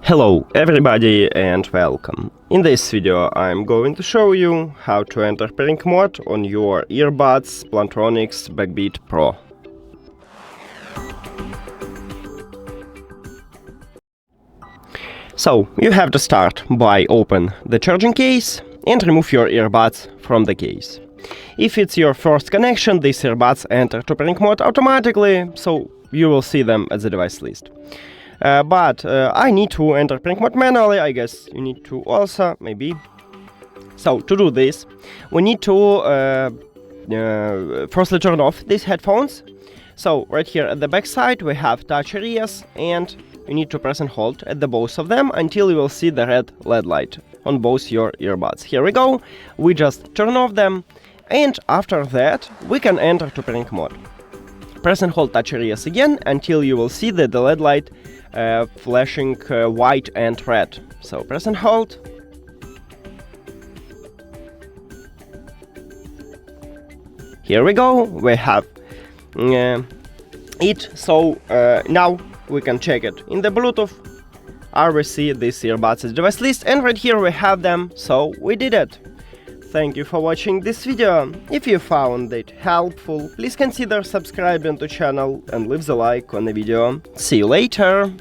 Hello everybody and welcome. In this video I'm going to show you how to enter pairing mode on your earbuds Plantronics Backbeat Pro. So you have to start by open the charging case and remove your earbuds from the case. If it's your first connection, these earbuds enter to pairing mode automatically, so you will see them at the device list. But I need to enter pairing mode manually. I guess you need to also, maybe. So to do this, we need to firstly turn off these headphones. So right here at the back side we have touch areas, and you need to press and hold at the both of them until you will see the red LED light on both your earbuds. Here we go. We just turn off them, and after that we can enter to pairing mode. Press and hold touch areas again until you will see the LED light flashing white and red. So press and hold. Here we go, we have it. So now we can check it in the Bluetooth. We see these earbuds as device list, and right here we have them, so we did it. Thank you for watching this video. If you found it helpful, please consider subscribing to the channel and leave the like on the video. See you later!